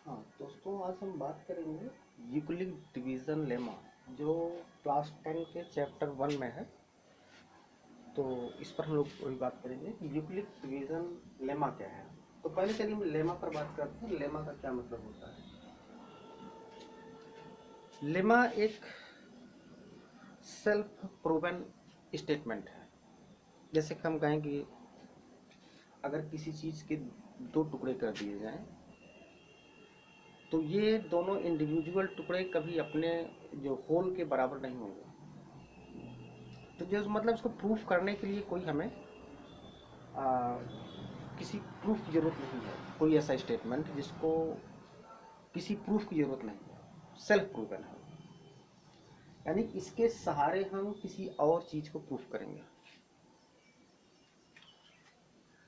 हाँ दोस्तों, आज हम बात करेंगे यूक्लिड डिवीज़न लेमा, जो क्लास 10 के चैप्टर 1 में है। तो इस पर हम लोग वही बात करेंगे कि यूक्लिड डिवीज़न लेमा क्या है। तो पहले चलिए हम लेमा पर बात करते हैं। लेमा का क्या मतलब होता है। लेमा एक सेल्फ प्रूवन स्टेटमेंट है। जैसे कि हम कहें कि अगर किसी चीज़ के दो टुकड़े कर दिए जाएं, तो ये दोनों इंडिविजुअल टुकड़े कभी अपने जो होल के बराबर नहीं होंगे। तो जो मतलब इसको प्रूफ करने के लिए कोई हमें किसी प्रूफ की ज़रूरत नहीं है। कोई ऐसा स्टेटमेंट जिसको किसी प्रूफ की ज़रूरत नहीं है, सेल्फ प्रूवन है। यानी इसके सहारे हम किसी और चीज़ को प्रूफ करेंगे।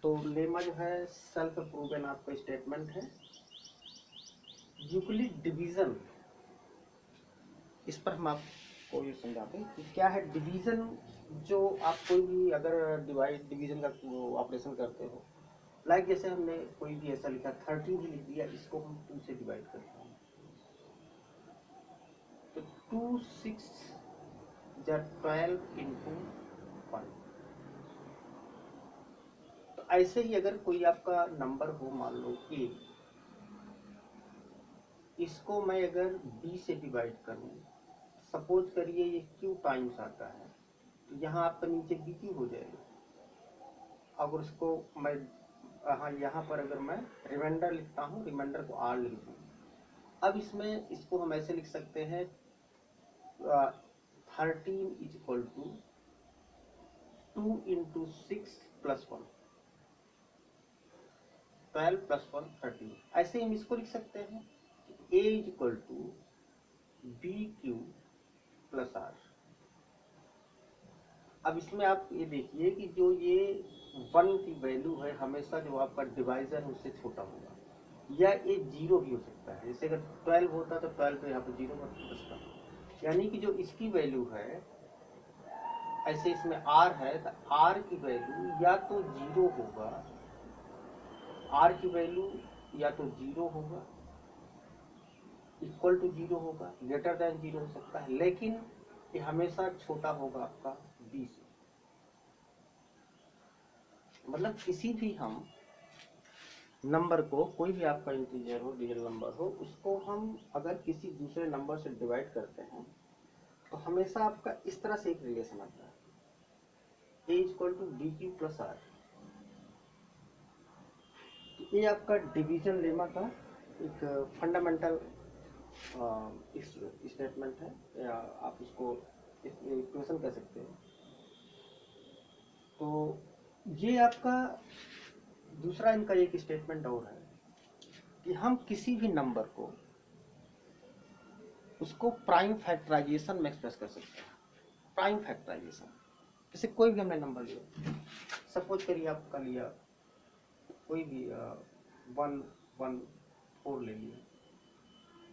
तो लेमा जो है सेल्फ प्रूवन आपका स्टेटमेंट है। यूक्लिड डिवीज़न, इस पर हम आपको ये समझाते हैं कि क्या है डिवीज़न। जो आप कोई भी अगर डिवीज़न का ऑपरेशन करते हो, लाइक जैसे हमने कोई भी ऐसा लिखा 13 ही लिख दिया, इसको हम 2 से डिवाइड करते हैं। तो 2 6 या 12 इंटू 1। तो ऐसे ही अगर कोई आपका नंबर हो, मान लो a, इसको मैं अगर b से डिवाइड करूं, सपोज करिए ये q टाइम्स आता है, तो यहाँ आपका नीचे b क्यू हो जाएगा। अगर उसको मैं यहाँ पर अगर मैं रिमाइंडर लिखता हूँ, रिमाइंडर को r लिख दूँ। अब इसमें इसको हम ऐसे लिख सकते हैं 13 is equal to 2 into 6 plus 1, 12 plus 1 13। ऐसे हम इसको लिख सकते हैं कि a is equal to b q plus r. अब इसमें आप ये देखिए कि जो ये 1 की वैल्यू है, हमेशा जो आपका डिवाइजर उससे छोटा होगा, या ये 0 भी हो सकता है। जैसे अगर 12 होता तो 12 पे यहाँ पर 0 बचता। यानी कि जो इसकी वैल्यू है, ऐसे इसमें r है, तो r की वैल्यू या तो 0 होगा, r की वैल्यू या तो 0 होगा, इक्वल टू 0 होगा, ग्रेटर देन 0 हो सकता है, लेकिन ये हमेशा छोटा होगा आपका b से। मतलब किसी भी हम नंबर को, कोई भी आपका इंटीजर हो, रियल नंबर हो, उसको हम अगर किसी दूसरे नंबर से डिवाइड करते हैं, तो हमेशा आपका इस तरह से एक रिलेशन आता है, a equal to b q plus r. ये आपका डिवीजन लेमा का एक फंडामेंटल स्टेटमेंट है, या आप इसको इक्वेशन कह सकते हैं। तो ये आपका दूसरा इनका एक स्टेटमेंट और है कि हम किसी भी नंबर को उसको प्राइम फैक्टराइजेशन में एक्सप्रेस कर सकते हैं। प्राइम फैक्टराइजेशन, जैसे कोई भी हमने नंबर लिया, सपोज करिए आपका लिया कोई भी 114 ले लिया,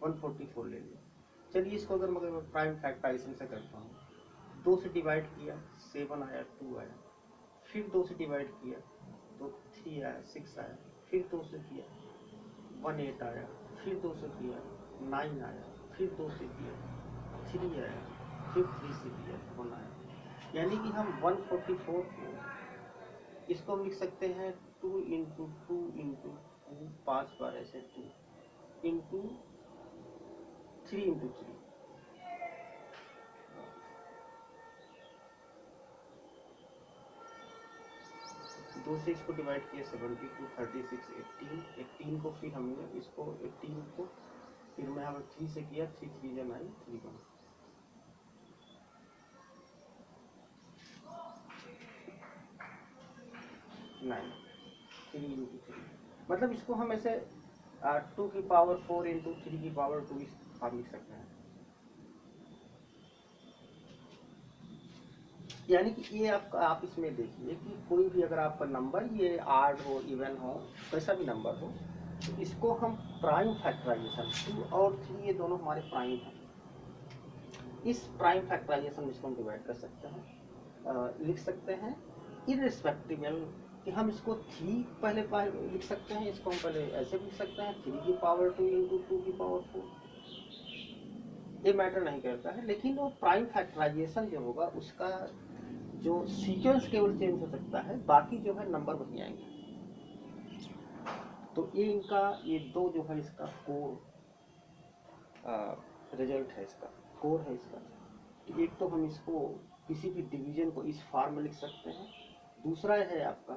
144 ले लिया। चलिए इसको अगर मैं प्राइम फैक्टराइजेशन से करता हूँ, 2 से डिवाइड किया 7 आया, 2 आया, फिर 2 से डिवाइड किया तो 3 आया, 6 आया, फिर 2 से किया 18 आया, फिर 2 से किया 9 आया, फिर 2 से किया 3 आया, फिर 3 से किया 1 आया। यानी कि हम 144 को इसको हम लिख सकते हैं 2 इंटू 2 इंटू 2, 5 बार ऐसे 2 इंटू 3 इंटू 3। 2 से इसको डिवाइड किया 72, 36, 18, 18 को फिर हमने इसको 18 को फिर मैं यहाँ पर 3 से किया, 3 3 जा 9, 3 1, 9, 3 इंटू 3। मतलब इसको हम ऐसे 2 की पावर 4 इंटू 3 की पावर 2 इस फॉर्म लिख सकते हैं। यानी कि ये आप इसमें देखिए कि कोई भी अगर आपका नंबर ये आड हो, इवन हो, कैसा भी नंबर हो, तो इसको हम प्राइम फैक्टराइजेशन 2 और 3 ये दोनों हमारे प्राइम हैं। इस प्राइम फैक्टराइजेशन में इसको हम डिवाइड कर सकते हैं, लिख सकते हैं इररिस्पेक्टिबल कि हम इसको 3 पहले लिख सकते हैं, इसको हम पहले ऐसे लिख सकते हैं 3 की पावर 2 इंटू 2 की पावर 4, ये मैटर नहीं करता है। लेकिन वो प्राइम फैक्टराइजेशन जो होगा उसका जो सीक्वेंस केवल चेंज हो सकता है, बाकी जो है नंबर वही आएंगे। तो ये इनका ये दो जो है इसका कोर रिजल्ट है, इसका कोर है इसका। एक तो हम इसको किसी भी डिवीजन को इस फॉर्म में लिख सकते हैं, दूसरा है आपका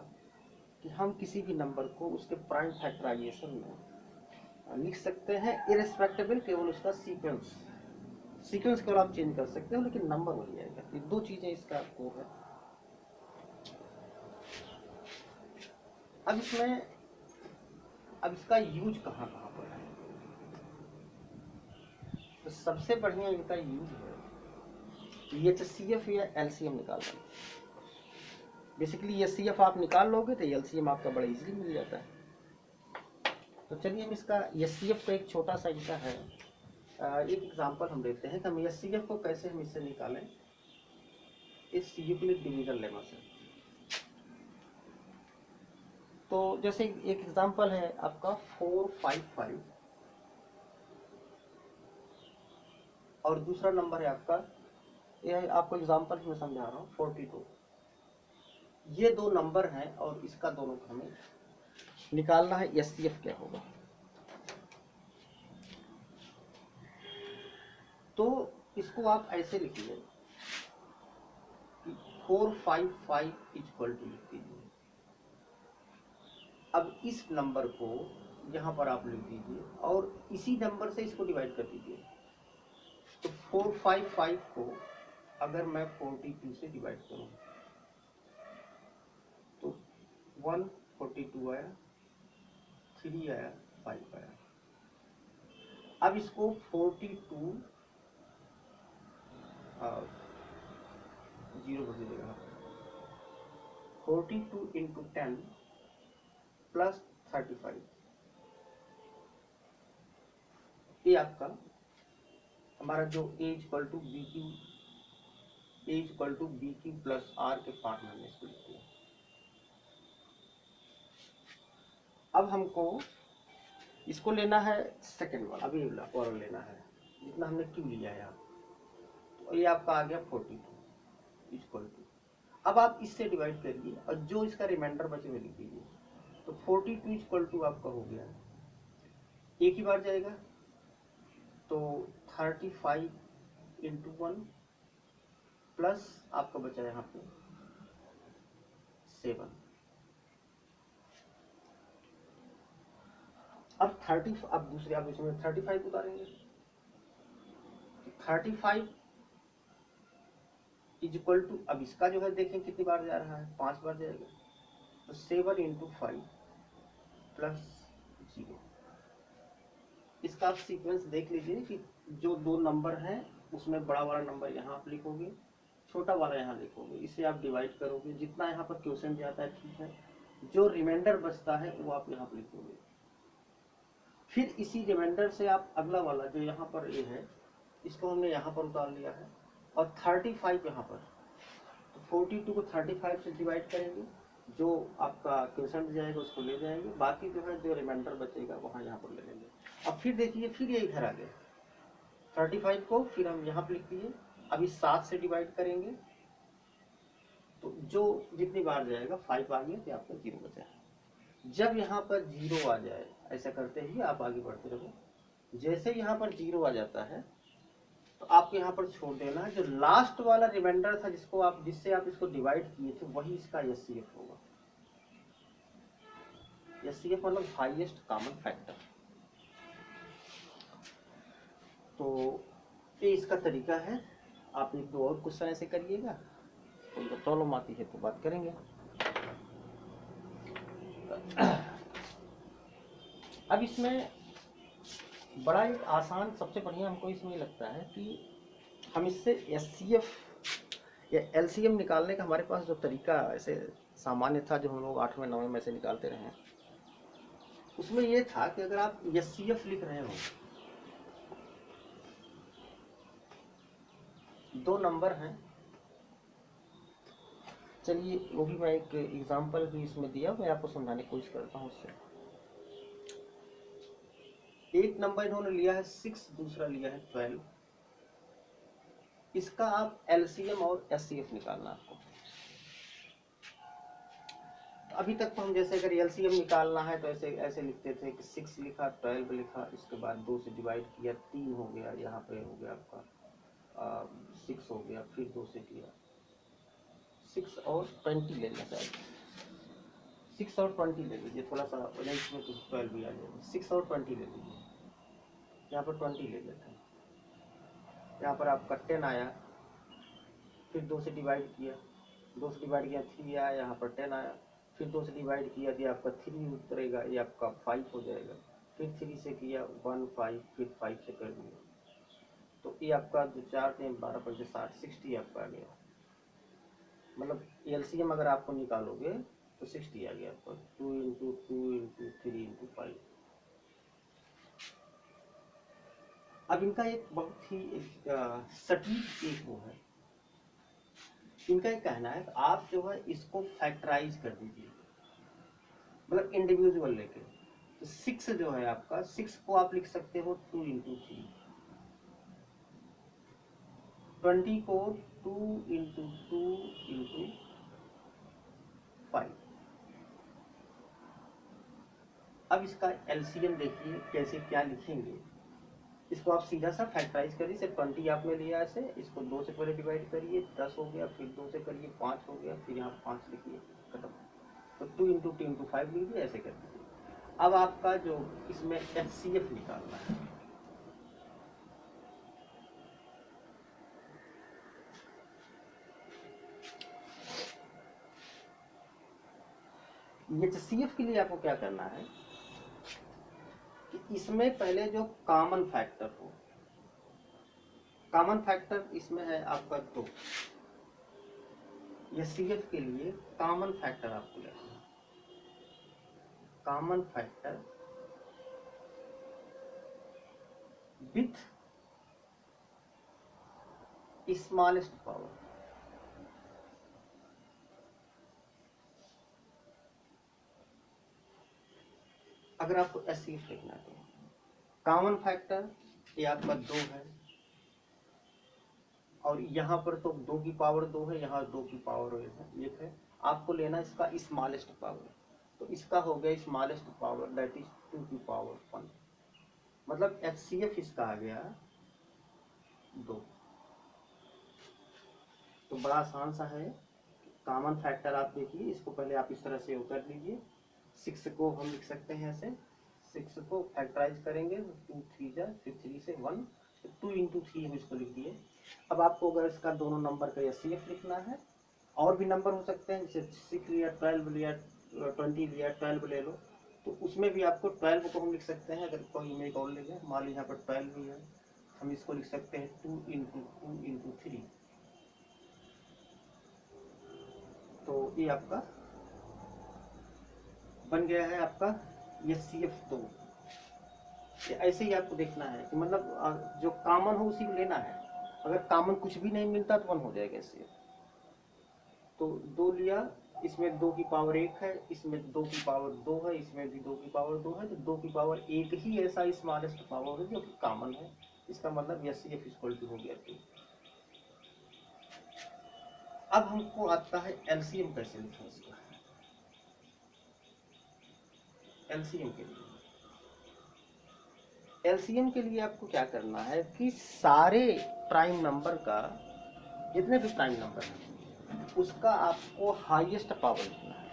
कि हम किसी भी नंबर को उसके प्राइम फैक्टराइजेशन में लिख सकते हैं, इरेस्पेक्टिबल केवल उसका सीक्वेंस केवल आप चेंज कर सकते हो, लेकिन नंबर वही आएगा। ये दो चीजें इसका कोर है। अब इसका यूज कहाँ पर है? तो सबसे बढ़िया इनका यूज है HCF या LCM निकालना। बेसिकली HCF आप निकाल लोगे तो LCM आपका बड़ा इजीली मिल जाता है। तो चलिए हम इसका HCF का एक छोटा सा इनका है एक एग्जांपल हम लेते हैं कि हम HCF को कैसे हम इससे निकालें, इस यूक्लिड डिवीजन लेमा से। तो जैसे एक एग्जांपल है आपका 455 और दूसरा नंबर है आपका, यह आपको एग्जांपल मैं समझा रहा हूँ 42। ये दो नंबर हैं और इसका दोनों का हमें निकालना है HCF क्या होगा। तो इसको आप ऐसे लिखिए 455 इक्वल टू लिख दीजिए। अब इस नंबर को यहाँ पर आप लिख दीजिए और इसी नंबर से इसको डिवाइड कर दीजिए। तो 455 को अगर मैं 42 से डिवाइड करूँ तो 142 आया, 3 आया, 5 आया। अब इसको 42 जीरो बदल देगा, 42 इंटू 10 प्लस 35, ये आपका हमारा जो A equal to b q plus r के फॉर्म में इसको लिखते हैं। अब हमको इसको लेना है सेकेंड वाला, अभी और लेना है जितना हमने क्यू लिया है यहाँ, तो ये आपका आ गया 42 इक्वल टू। अब आप इससे डिवाइड करिए और जो इसका रिमाइंडर बचे हुए लिख दीजिए। तो 42 इक्वल टू आपका हो गया, एक ही बार जाएगा तो 35 इंटू 1 प्लस आपका बचा यहाँ पे 7। अब 30, अब दूसरे आप इसमें 35 उतारेंगे, 35 इज इक्वल टू, अब इसका जो है देखें कितनी बार जा रहा है, 5 बार जाएगा। तो 7 इंटू 5 प्लस 0। इसका आप सीक्वेंस देख लीजिए कि जो दो नंबर हैं उसमें बड़ा वाला नंबर यहाँ आप लिखोगे, छोटा वाला यहाँ लिखोगे, इसे आप डिवाइड करोगे, जितना यहाँ पर क्वेश्चन जाता है ठीक है, जो रिमाइंडर बचता है वो आप यहाँ पर लिखोगे। फिर इसी रिमाइंडर से आप अगला वाला जो यहाँ पर ये है इसको हमने यहाँ पर उतार लिया है और 35 यहाँ पर, तो 42 को 35 से डिवाइड करेंगे, जो आपका क्वेश्चन जाएगा उसको ले जाएंगे, बाकी जो है जो रिमाइंडर बचेगा वहाँ यहाँ पर ले लेंगे। अब फिर देखिए फिर ये इधर आ गया, 35 को फिर हम यहाँ पर लिख दिए, अभी 7 से डिवाइड करेंगे तो जो जितनी बार जाएगा 5 आ गया तो आपका 0 बचा है। जब यहाँ पर 0 आ जाए, ऐसा करते ही आप आगे बढ़ते रहो, जैसे यहाँ पर 0 आ जाता है तो आपको यहाँ पर छोड़ देना है, जो लास्ट वाला रिमाइंडर था जिससे आप इसको डिवाइड किए थे वही इसका HCF होगा। HCF मतलब हाईएस्ट कॉमन फैक्टर। तो ये इसका तरीका है। आप एक दो और क्वेश्चन ऐसे करिएगा, उनको प्रॉब्लम आती है तो बात करेंगे। अब इसमें बड़ा एक आसान, सबसे बढ़िया हमको इसमें लगता है कि हम इससे HCF या LCM निकालने का हमारे पास जो तरीका ऐसे सामान्य था, जो हम लोग 8वें 9वें में से निकालते रहे, उसमें ये था कि अगर आप HCF लिख रहे हो, दो नंबर हैं चलिए वो भी मैं एक एग्जांपल भी इसमें दिया, मैं आपको समझाने की कोशिश करता हूँ उससे। एक नंबर इन्होंने लिया है 6, दूसरा लिया है 12। इसका आप एलसीएम और एचसीएफ निकालना आपको। तो अभी तक तो हम जैसे अगर एलसीएम निकालना है तो ऐसे ऐसे लिखते थे कि 6 लिखा, 12 लिखा, इसके बाद 2 से डिवाइड किया, 3 हो गया, यहाँ पे हो गया आपका 6 हो गया, फिर 2 से किया, 6 और 20 ले लेना चाहिए, 6 और 20 ले लीजिए, थोड़ा सा इसमें तो 12 भी आ जाएगा, 6 और 20 ले लीजिए, यहाँ पर 20 ले लेते हैं, यहाँ पर आपका 10 आया, फिर 2 से डिवाइड किया, 2 से डिवाइड किया 3 आया, यहाँ पर 10 आया, फिर 2 से डिवाइड किया, ये आपका 3 उतरेगा, ये आपका 5 हो जाएगा, फिर 3 से किया 1 5, फिर 5 से कर दिया, तो ये आपका जो 4 थे 12 5 60, 60 आपका आ गया। मतलब एलसीएम अगर आपको निकालोगे तो 60 आ गया आपका, 2 इंटू 2 इंटू 3 इंटू 5। अब इनका एक बहुत ही सटीक एक वो है, इनका एक कहना है आप जो है इसको फैक्टराइज कर दीजिए, मतलब इंडिविजुअल लेके। तो 6 जो है आपका, 6 को आप लिख सकते हो 2 इंटू 3, 20 को 2 इंटू 2 इंटू 5। अब इसका एलसीएम देखिए कैसे क्या लिखेंगे, इसको आप सीधा सा फैक्टराइज करिए, सिर्फ 20 आपने लिया ऐसे, इसको 2 से पहले डिवाइड करिए, 10 हो गया, फिर 2 से करिए 5 हो गया, फिर यहाँ 5 लिखिए, खत्म। तो 2 इंटू 2 इंटू 5 लीजिए, ऐसे कर दीजिए। अब आपका जो इसमें एचसीएफ निकालना है, एचसीएफ के लिए आपको क्या करना है कि इसमें पहले जो कॉमन फैक्टर हो, कॉमन फैक्टर इसमें है आपका 2, एचसीएफ के लिए कॉमन फैक्टर आपको लेना है, common factor with smallest power. अगर आपको एचसीएफ लिखना है, कॉमन फैक्टर ये आपका 2 है, और यहाँ पर तो 2 की पावर 2 है, यहाँ 2 की पावर 1 है, आपको लेना इसका स्मॉलेस्ट पावर। तो इसका हो गया स्मॉलेस्ट पावर, दैट इज 2 की पावर 1, मतलब एचसीएफ इसका आ गया 2। तो बड़ा आसान सा है, कॉमन फैक्टर आप देखिए, इसको पहले आप इस तरह से कर लीजिए, 6 को हम लिख सकते हैं ऐसे, 6 को फैक्टराइज करेंगे 2 3 जा, फिर 3 से 1, 2 इंटू 3 हम इसको लिख दिए। अब आपको अगर इसका दोनों नंबर का एचसीएफ लिखना है, और भी नंबर हो सकते हैं, जैसे 6 लिया, 12 लिया, 20 लिया, 12 ले लो, तो उसमें भी आपको 12 को हम लिख सकते हैं, अगर कोई में और ले जाए, मान लीजिए यहाँ पर 12 भी है, हम इसको लिख सकते हैं 2 इंटू 2 इंटू 3, तो ये आपका बन गया है आपका एचसीएफ 2। ऐसे ही आपको देखना है कि मतलब जो कॉमन हो उसी को लेना है, अगर कॉमन कुछ भी नहीं मिलता तो 1 हो जाएगा एचसीएफ। तो 2 लिया, इसमें 2 की पावर 1 है, इसमें 2 की पावर 2 है, इसमें भी 2 की पावर 2 है, तो 2 की पावर 1 ही ऐसा स्मॉलेस्ट पावर है जो कि कॉमन है, इसका मतलब एचसीएफ इक्वल टू हो गया 2। अब हमको आता है एलसीएम कैसे लिखें इसका। एलसीएम के लिए आपको क्या करना है कि सारे प्राइम नंबर का, जितने भी प्राइम नंबर है उसका आपको हाईएस्ट पावर लिखना है,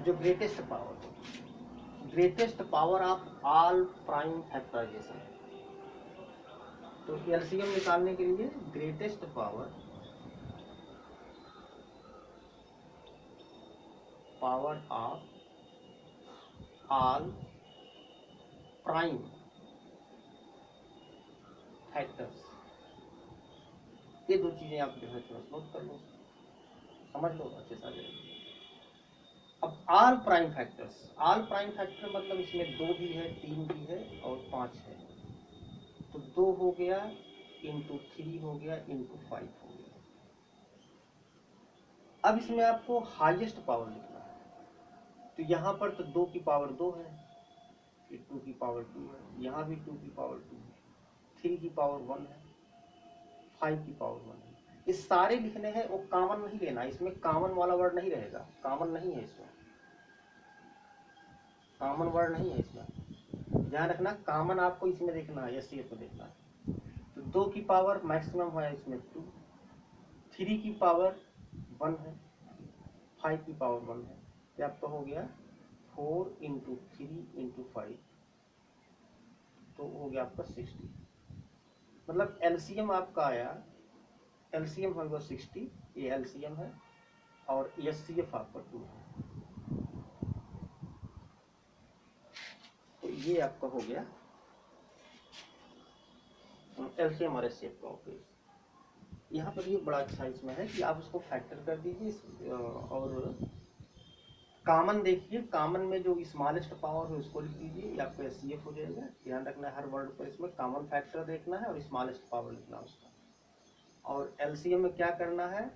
जो greatest power of all prime factorisation. तो एलसीएम निकालने के लिए greatest power of all prime factors, ये 2 चीजें आप जो है थोड़ा नोट कर लो, समझ लो अच्छे से आ जाएगा। अब ऑल प्राइम फैक्टर मतलब इसमें 2 भी है, 3 भी है और 5 है, तो 2 हो गया इंटू 3 हो गया इंटू 5 हो अब इसमें आपको हाईएस्ट पावर लिखना है, तो यहाँ पर तो 2 की पावर 2 है, फिर 2 की पावर 2 है, यहाँ भी 2 की पावर 2 है, 3 की पावर 1 है, 5 की पावर 1 है। ये सारे लिखने हैं, वो कॉमन नहीं लेना, इसमें कॉमन वाला वर्ड नहीं रहेगा, कॉमन नहीं है इसमें, कॉमन वर्ड नहीं है इसमें, ध्यान रखना। कॉमन आपको इसमें देखना है, एससीएफ को देखना है। तो 2 की पावर मैक्सिमम है इसमें 2, 3 की पावर 1 है, 5 की पावर 1 है, तो आपका हो गया 4 इंटू 3 इंटू 5, तो हो गया आपका 60। मतलब एलसीएम आपका आया, एलसीएम होगा 60, ये एलसीएम है, और एचसीएफ आपका 2 है, तो ये आपका हो गया एलसीएम और एचसीएफ का ऑफिस। यहाँ पर ये बड़ा अच्छा इसमें है कि आप उसको फैक्टर कर दीजिए, और कॉमन देखिए, कॉमन में जो स्मॉलेस्ट पावर है उसको लिख दीजिए, ये आपका एचसीएफ हो जाएगा। ध्यान रखना है हर वर्ड पर इसमें कॉमन फैक्टर देखना है और स्मॉलेस्ट पावर लिखना है उसका। और एलसीएम में क्या करना है,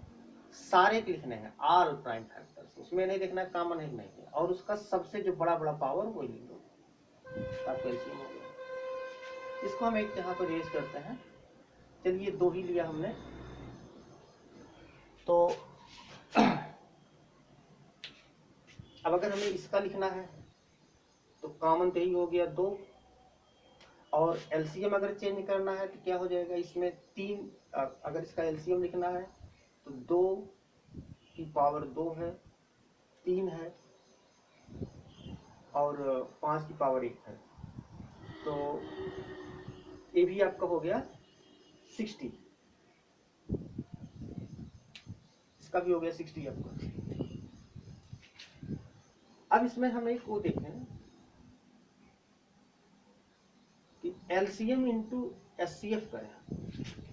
सारे लिखने हैं, ऑल प्राइम फैक्टर्स, उसमें नहीं देखना कॉमन है नहीं है, और उसका सबसे जो बड़ा बड़ा पावर वही लिख दो, आपका एलसीएम हो गया। इसको हम एक यहाँ पर रेज करते हैं। चलिए 2 ही लिया हमने, तो अब अगर हमें इसका लिखना है तो कॉमन तो ही हो गया 2, और एलसीएम अगर चेंज करना है तो क्या हो जाएगा, इसमें 3, अगर इसका एलसीएम लिखना है तो 2 की पावर 2 है, 3 है, और 5 की पावर 1 है, तो ये भी आपका हो गया 60, इसका भी हो गया 60 आपका। अब इसमें हम एक वो देखें कि एलसीएम इंटू एचसीएफ करें।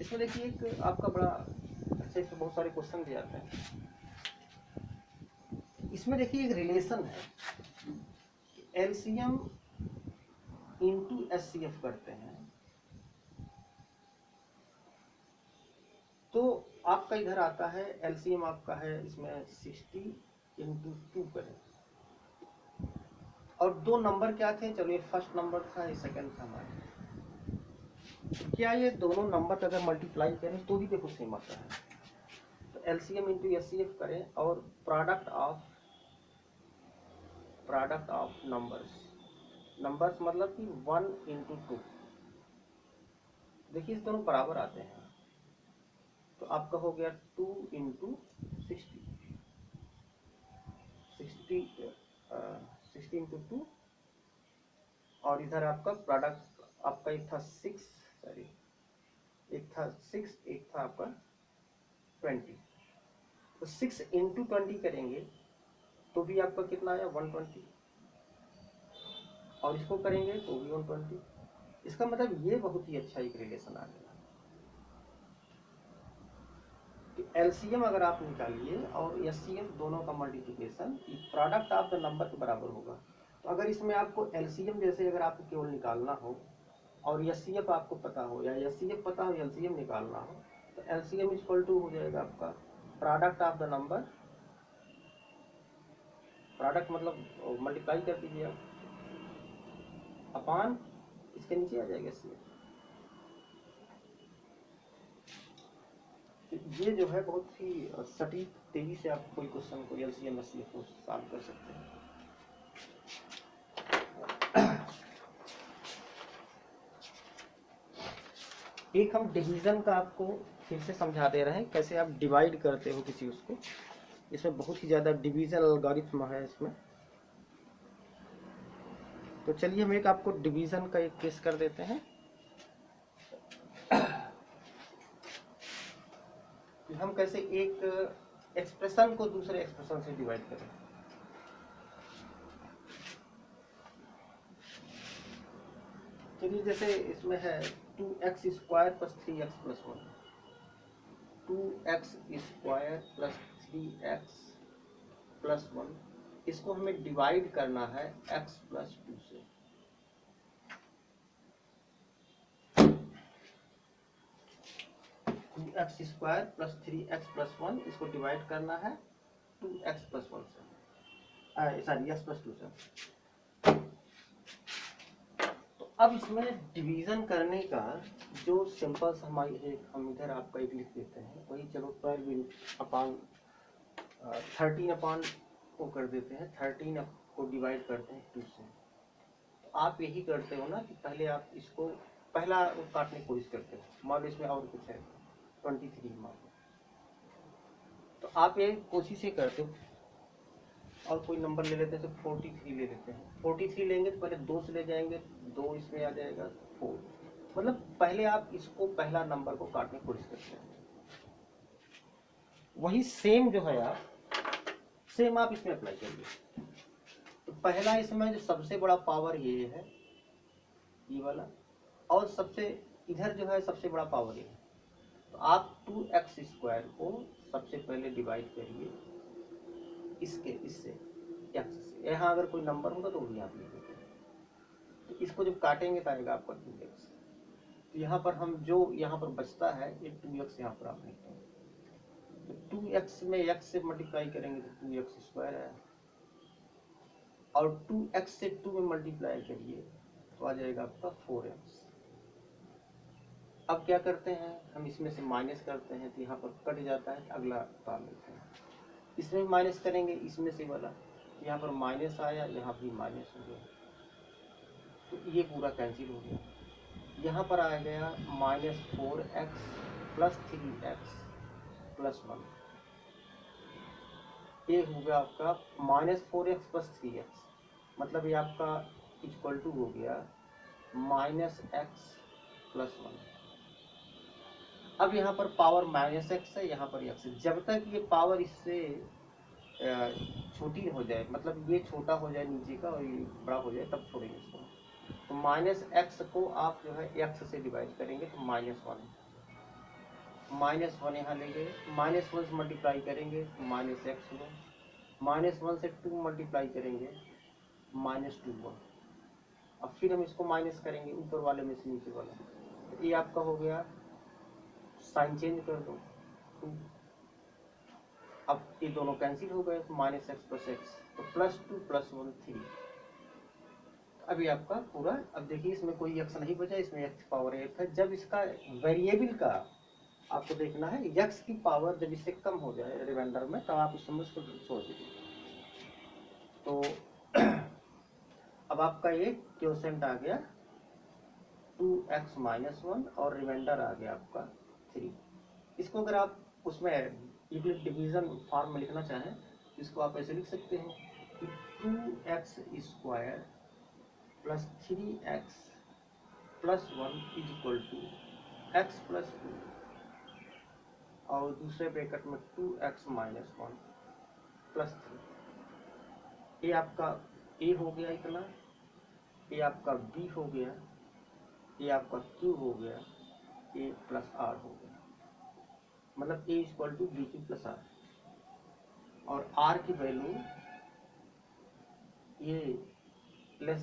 इसमें देखिए एक आपका बड़ा अच्छा, इसमें बहुत सारे क्वेश्चन दिए जाते हैं। इसमें देखिए एक रिलेशन है, एलसीएम इंटू एचसीएफ करते हैं तो आपका इधर आता है एलसीएम आपका है इसमें 60 इंटू 2 करें, और 2 नंबर क्या थे, चलो ये फर्स्ट नंबर था, ये सेकंड था हमारे। क्या ये दोनों नंबर का अगर मल्टीप्लाई करें तो भी देखो सेम आता है, तो एलसीएम इंटू एचसीएफ करें, और प्रोडक्ट ऑफ नंबर्स मतलब कि 1 इंटू 2, देखिए इस दोनों बराबर आते हैं, तो आपका हो गया 2 इंटू 60 इंटू 2, और इधर आपका प्रोडक्ट आपका एक था 6, एक था आपका 20, तो 6 इंटू 20 करेंगे तो भी आपका कितना आया 120, और इसको करेंगे तो भी 120। इसका मतलब ये बहुत ही अच्छा एक रिलेशन आ गया कि एलसीएम अगर आप निकालिए और एचसीएफ दोनों का multiplication product of the number के बराबर होगा। तो अगर इसमें आपको एलसीएम जैसे अगर आपको केवल निकालना हो और एचसीएफ आपको पता हो, या एचसीएफ पता हो एलसीएम निकालना हो, तो एलसीएम इक्वल टू हो जाएगा आपका product of the number, product मतलब मल्टीप्लाई कर दीजिए आप अपान इसके नीचे आ जाएगा एचसीएफ। ये जो है बहुत ही सटीक तेजी से आप कोई क्वेश्चन को एलसीएम एचसीएफ को सॉल्व कर सकते हैं। एक हम डिवीजन का आपको फिर से समझा दे रहे हैं, कैसे आप डिवाइड करते हो किसी उसको। इसमें बहुत ही ज़्यादा डिवीजन एल्गोरिथम है इसमें। तो चलिए हम एक आपको डिवीजन का एक केस कर देते हैं कि हम कैसे एक एक्सप्रेशन को दूसरे एक्सप्रेशन से डिवाइड करें। चलिए जैसे इसमें है 2x square plus 3x plus 1, 2x square plus 3x plus 1, इसको हमें डिवाइड करना है x प्लस 2 से। X square plus 3x plus 1 इसको डिवाइड करना है 2x+1 से, सॉरी x+2 से। तो अब इसमें डिवीजन करने का जो सिंपल हम इधर आपका एक लिख देते हैं, वही चलो 13 को कर देते हैं, 13 को डिवाइड करते हैं 2 से। तो आप यही करते हो ना कि पहले आप इसको पहला काटने की कोशिश करते हो, मान लो इसमें और कुछ है 23 मान लो, तो आप ये कोशिश ही करते हो, और कोई नंबर ले लेते हैं तो 43 ले लेते हैं। 43 लेंगे तो पहले 2 से ले जाएंगे, 2 इसमें आ जाएगा 4, मतलब पहले आप इसको पहला नंबर को काटने की कोशिश करते हैं। वही सेम जो है आप सेम आप इसमें अप्लाई करिए। तो पहला इसमें जो सबसे बड़ा पावर ये है, ये वाला, और सबसे इधर जो है सबसे बड़ा पावर ये है। तो आप 2x² को सबसे पहले डिवाइड करिए इससे x से। यहाँ अगर कोई नंबर होगा तो भी आप लिख देते हैं। तो इसको जब काटेंगे तो आएगा आपका 2x। तो यहाँ पर हम जो यहाँ पर बचता है ये 2x यहाँ पर आप लिखते हैं। तो 2x में x से मल्टीप्लाई करेंगे तो 2x² है, और 2x से 2 में मल्टीप्लाई करिए तो आ जाएगा आपका 4x। अब क्या करते हैं, हम इसमें से माइनस करते हैं तो यहाँ पर कट जाता है, अगला उतार लेते हैं। इसमें माइनस करेंगे इसमें से वाला, तो यहाँ पर माइनस आया, यहाँ भी माइनस हो गया, तो ये पूरा कैंसिल हो गया। यहाँ पर आ गया -4x + 3x + 1, ये हो गया आपका -4x + 3x, मतलब ये आपका इक्वल टू हो गया -x + 1। अब यहाँ पर पावर -x है, यहाँ पर x है। जब तक ये पावर इससे छोटी हो जाए, मतलब ये छोटा हो जाए नीचे का और ये बड़ा हो जाए, तब छोड़ेंगे इसको। तो -x को आप जो है x से डिवाइड करेंगे तो -1 यहाँ लेंगे, -1 से मल्टीप्लाई करेंगे तो -x होगा, -1 से 2 मल्टीप्लाई करेंगे -2 हुआ। अब फिर हम इसको माइनस करेंगे ऊपर वाले में से नीचे वाला, तो ये आपका हो गया, साइन चेंज कर दो 2। अब ये दोनों कैंसिल हो गए, तो -x + x, तो +2 + 1 3। अभी आपका पूरा, अब देखिए इसमें कोई x नहीं बचा, इसमें x पावर 8 है। जब इसका वेरिएबल का आपको देखना है, x की पावर जब इससे कम हो जाए रिमाइंडर में, तब आप इस समझ को सोच लीजिए। तो अब आपका ये क्वोशेंट आ गया 2x - 1 और रिमाइंडर आ गया आपका 3। इसको अगर आप उसमें डिवीजन फॉर्म में लिखना चाहें, इसको आप ऐसे लिख सकते हैं कि 2x² + 3x + 1 = x + 2, और दूसरे ब्रैकेट में 2x - 1 + 3। ये आपका a हो गया इतना, ये आपका b हो गया, ये आपका q हो गया, a + r हो गया, मतलब a = bq + r। और r की वैल्यू ये लेस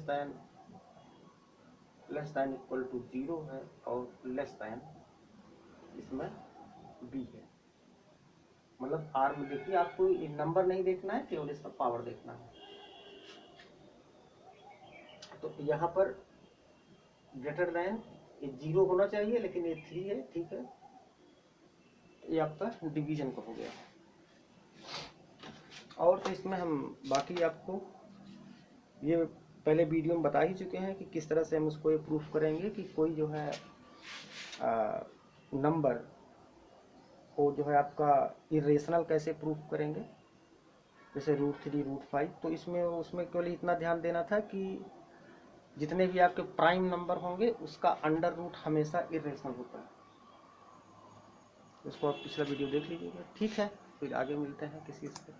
दैन इक्वल टू 0 है, और लेस दैन इसमें b है। मतलब r में देखिए, आपको नंबर नहीं देखना है, केवल इसका पावर देखना है। तो यहाँ पर ग्रेटर दैन ये 0 होना चाहिए, लेकिन ये 3 है, ठीक है। ये आपका डिवीजन का हो गया। और तो इसमें हम बाकी आपको ये पहले वीडियो में बता ही चुके हैं कि किस तरह से हम उसको ये प्रूफ करेंगे कि कोई जो है नंबर को जो है आपका इरेशनल कैसे प्रूफ करेंगे, जैसे √3 √5। तो इसमें उसमें केवल इतना ध्यान देना था कि जितने भी आपके प्राइम नंबर होंगे उसका अंडर रूट हमेशा इरेशनल होता है। इसको आप पिछला वीडियो देख लीजिएगा, ठीक है। फिर आगे मिलते हैं किसी से।